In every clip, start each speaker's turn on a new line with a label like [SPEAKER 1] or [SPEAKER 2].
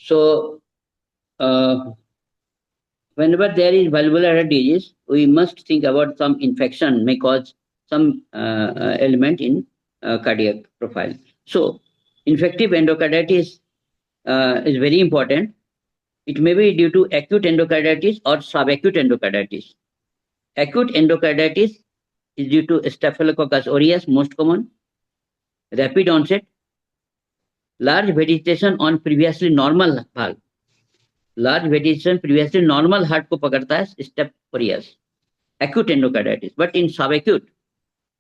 [SPEAKER 1] So, whenever there is valvular heart disease, we must think about some infection may cause some element in cardiac profile. So, infective endocarditis is very important. It may be due to acute endocarditis or subacute endocarditis. Acute endocarditis is due to Staphylococcus aureus, most common, rapid onset, large vegetation on previously normal valve. Large vegetation previously normal heart को पकड़ता है Staph aureus, acute endocarditis. But in subacute,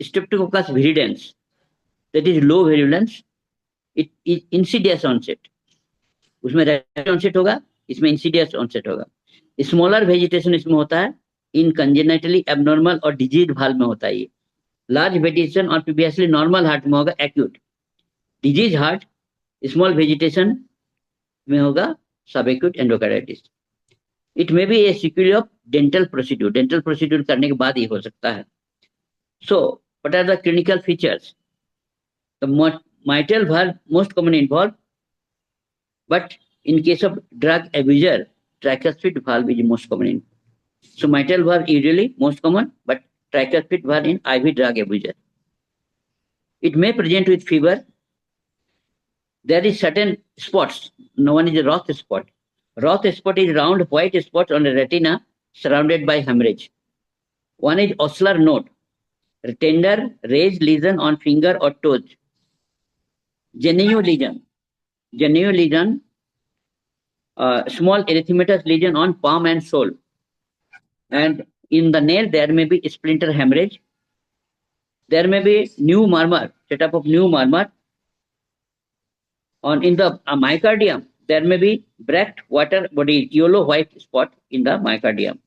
[SPEAKER 1] Streptococcus viridans, that is low virulence, it is insidious onset. उसमें rapid onset होगा, इसमें insidious onset होगा. Smaller vegetation इसमें होता है, in congenitally abnormal और diseased valve में होता है ये. Large vegetation और previously normal heart में होगा acute. Diseased heart, small vegetation में होगा subacute endocarditis. It may be a sequelae of dental procedure. Dental procedure करने के बाद ही हो सकता है. So, what are the clinical features? The mitral valve most commonly involved, but in case of drug abuser, tricuspid valve is most common. So, mitral valve usually most common, but tricuspid valve in IV drug abuser. It may present with fever. There is certain spots. No one is a Roth spot. Roth spot is round white spots on the retina surrounded by hemorrhage. One is ossular node, tender raised lesion on finger or toes. Genuine lesion, small erythematous lesion on palm and sole. And in the nail, there may be splinter hemorrhage. There may be new murmur, setup of new murmur. In the myocardium, there may be bract water body, yellow-white spot in the myocardium.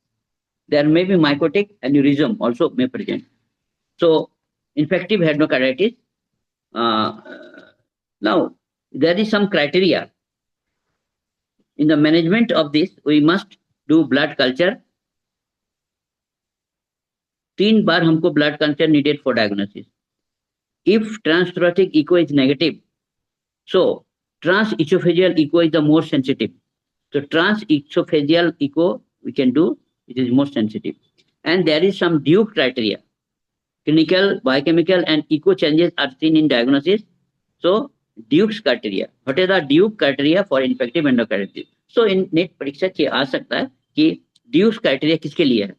[SPEAKER 1] There may be mycotic aneurysm also may present. So, infective endocarditis. Now, there is some criteria. In the management of this, we must do blood culture. 3 बार हमको blood culture needed for diagnosis. If transthoracic echo is negative, so transesophageal echo is the more sensitive. So transesophageal echo we can do, it is more sensitive. And there is some Duke criteria. Clinical, biochemical and echo changes are seen in diagnosis. So Duke's criteria. What is the Duke criteria for infective endocarditis? So in net परीक्षा के आ सकता है कि Duke's criteria किसके लिए है?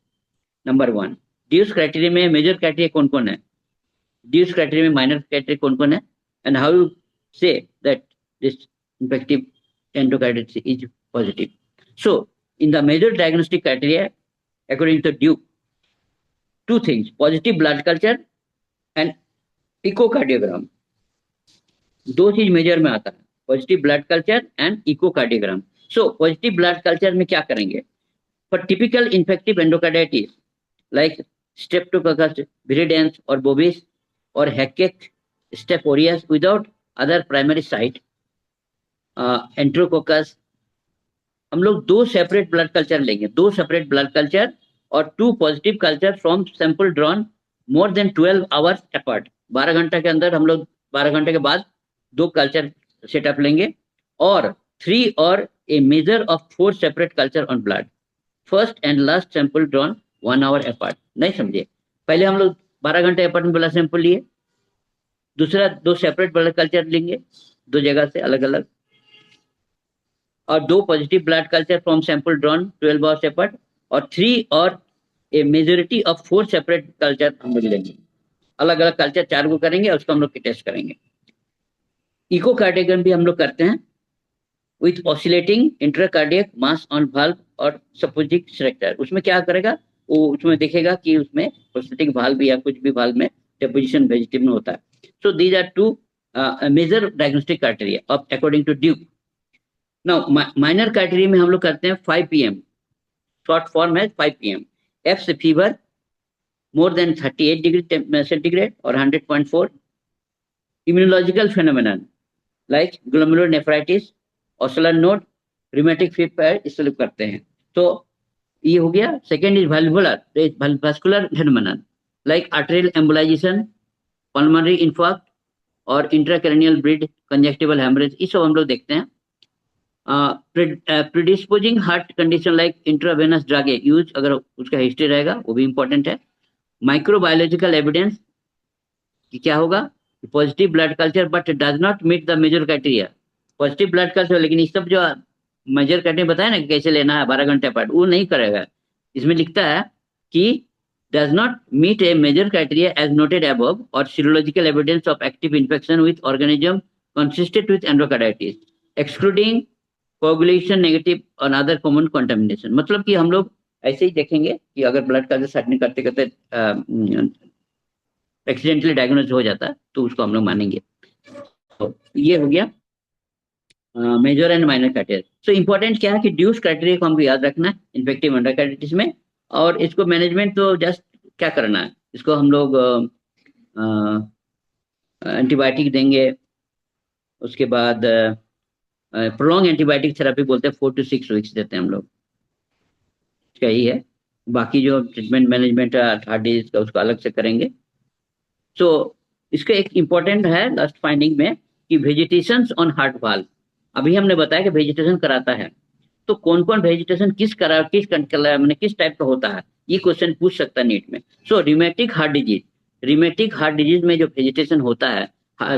[SPEAKER 1] Number 1. Duke's criteria में major criteria कौन कौन है? Duke's criteria में माइनर क्राइटेरिया कौन कौन है? And how you say that this infective endocarditis is positive? So in the major diagnostic criteria, according to Duke, 2 things: positive blood culture and echocardiogram. 2 चीज major में आता है, positive blood culture and echocardiogram. So positive blood culture में क्या करेंगे? For typical infective endocarditis like streptococcus viridans और bovis और HACEK staph aureus without other primary site, enterococcus, हम लोग 2 सेपरेट ब्लड कल्चर लेंगे, 2 सेपरेट ब्लड कल्चर और 2 positive culture from sample drawn more than 12 hours apart. 12 घंटे के अंदर हम लोग 12 घंटे के बाद 2 कल्चर सेटअप लेंगे और 3 और a major of 4 separate culture on blood. First and last sample drawn 1 hour apart. नहीं समझे? पहले हम लोग 12 घंटे अपार्ट में ब्लड सैंपल लिए, दूसरा 2 सेपरेट ब्लड कल्चर लेंगे 2 जगह से अलग अलग, और 2 positive blood culture from sample drawn 12 hours apart, और 3 और ए मेजोरिटी ऑफ 4 सेपरेट कल्चर हम लोग लेंगे. अलग अलग कल्चर 4 को करेंगे और उसको हम लोग टेस्ट करेंगे. इकोकार्डियोग्राम भी हम लोग करते हैं with oscillating intracardiac mass on valve और सपोजिक स्ट्रक्चर. उसमें क्या करेगा? वो उसमें देखेगा कि उसमें प्रोस्थेटिक वाल्व या कुछ भी वाल्व में डेपोजिशन वेजिटेटिव में होता है. So these are 2 major diagnostic criteria of according to Duke. Now minor criteria में हम लोग करते हैं 5 PM, शॉर्ट फॉर्म है 5 PM. एफ से fever more than 38 degree centigrade और 100.4. Immunological phenomenon like glomerulonephritis, Osler node, rheumatic fever, इस सब करते हैं. तो ये हो गया. Second is vascular phenomenon like arterial embolisation, pulmonary infarct और इंट्राक्रैनियल ब्लीड, कंजक्टिवल हेमरेज, ये सब हम लोग देखते हैं. Predisposing heart condition like intravenous drug use, अगर उसका हिस्ट्री रहेगा वो भी इंपॉर्टेंट है। माइक्रोबायोलॉजिकल एविडेंस कि क्या होगा, positive blood culture but does not meet the major criteria. Positive blood culture, लेकिन इस सब जो मेजर क्राइटेरिया बताया ना कि कैसे लेना है 12 घंटे अपार्ट, वो नहीं करेगा। इसमें लिखता है कि does not meet a major criteria as noted above और serological evidence of active infection with organism consistent with endocarditis excluding coagulation negative और अदर कॉमन कंटामिनेशन। मतलब कि हम लोग ऐसे ही देखेंगे कि अगर ब्लड का सर्टनी करते करते एक्सीडेंटली डायग्नोज हो जाता है तो उसको हम लोग मानेंगे। तो ये हो गया major and minor criteria. So important क्या है कि ड्यूस क्राइटेरिया को हमको याद रखना है इन्फेक्टिव एंडोकार्डाइटिस में। और इसको मैनेजमेंट तो जस्ट क्या करना है, इसको हम लोग एंटीबायोटिक देंगे, उसके बाद प्रोलॉन्ग एंटीबायोटिक थेरेपी बोलते हैं, 4 to 6 वीक्स देते हैं हम लोग, यही है। बाकी जो ट्रीटमेंट मैनेजमेंट हार्ट डिजीज का उसको अलग से करेंगे। सो इसका एक इम्पोर्टेंट है लास्ट फाइंडिंग में कि वेजिटेशन ऑन हार्ट वाल्व। अभी हमने बताया कि वेजिटेशन कराता है, तो कौन कौन वेजिटेशन किस टाइप का होता है, ये क्वेश्चन पूछ सकता है नीट में। सो रिमेटिक हार्ट डिजीज में जो वेजिटेशन होता है,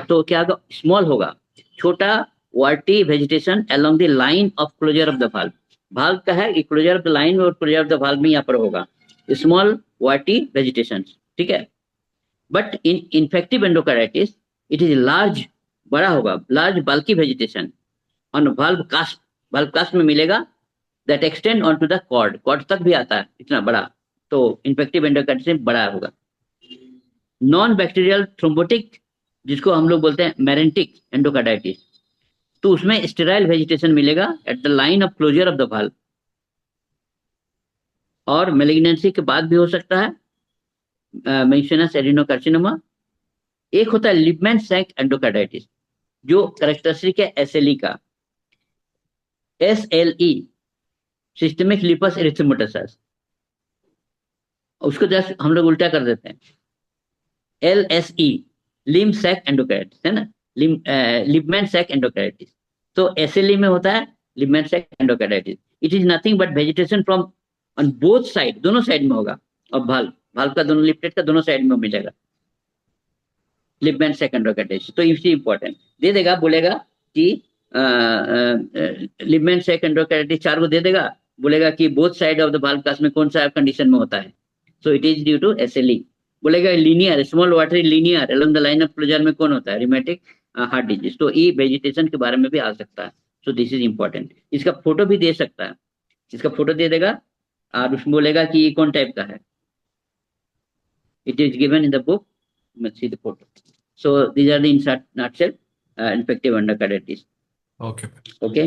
[SPEAKER 1] तो क्या होगा, स्मॉल होगा, छोटा warty vegetation along the line of closure of the valve. Valve का है कि क्लोजर ऑफ द लाइन और क्लोजर ऑफ द वाल्व में यहाँ पर होगा स्मॉल वार्टी वेजिटेशन, ठीक है। But in infective endocarditis it is large, बड़ा होगा, large bulky vegetation on valve cast में मिलेगा, that extend on to the cord तक भी आता है, इतना बड़ा। तो इन्फेक्टिव एंडोकार्डाइटिस बड़ा होगा। नॉन बैक्टीरियल थ्रोम्बोटिक, जिसको हम लोग बोलते हैं मैरेंटिक एंडोकार्डाइटिस, तो उसमें स्टेराइल वेजिटेशन मिलेगा at the line of closure of the valve, और मेलिग्नेंसी के बाद भी हो सकता है, मेंशनस एडिनोकार्सिनोमा। एक होता है लिबमैन सैक एंडोकार्डाइटिस, जो कैरेक्टरिस्टिक है एसएलई का, एसएलई सिस्टेमिक लिपस एरिथेमेटोसस, उसको जस्ट हम लोग उल्टा कर देते हैं, एलएसई लिम सैक एंडोकार्डाइटिस है ना, लिबमैन सैक एंडोकार्डाइटिस। तो एसएलई में होता है Libman Sacks endocarditis. It is nothing but vegetation from on both side, दोनों साइड में होगा, और भाल्व का दोनों लिप्टेड का दोनों साइड में मिलेगा लिबमैन सैक एंडोकार्डाइटिस। तो इससे इंपॉर्टेंट दे देगा, बोलेगा कि लिबमैन सैक एंडोकार्डाइटिस 4 को दे देगा, बोलेगा कि both side of the valve cast में कौन सा कंडीशन में होता है, so it is due to SLE. बोलेगा linear small watery linear along the line of closure में कौन होता है, रिमेटिक हार्ट डिजीज। तो ई वेजिटेशन के बारे में भी आ सकता है, सो दिस इज इंपॉर्टेंट। इसका फोटो भी दे सकता है, इसका फोटो दे देगा और उसमें बोलेगा कि ये कौन टाइप का है, it is given in the book, see the photo. So these are the in nutshell infective endocarditis.
[SPEAKER 2] Okay.
[SPEAKER 1] Okay.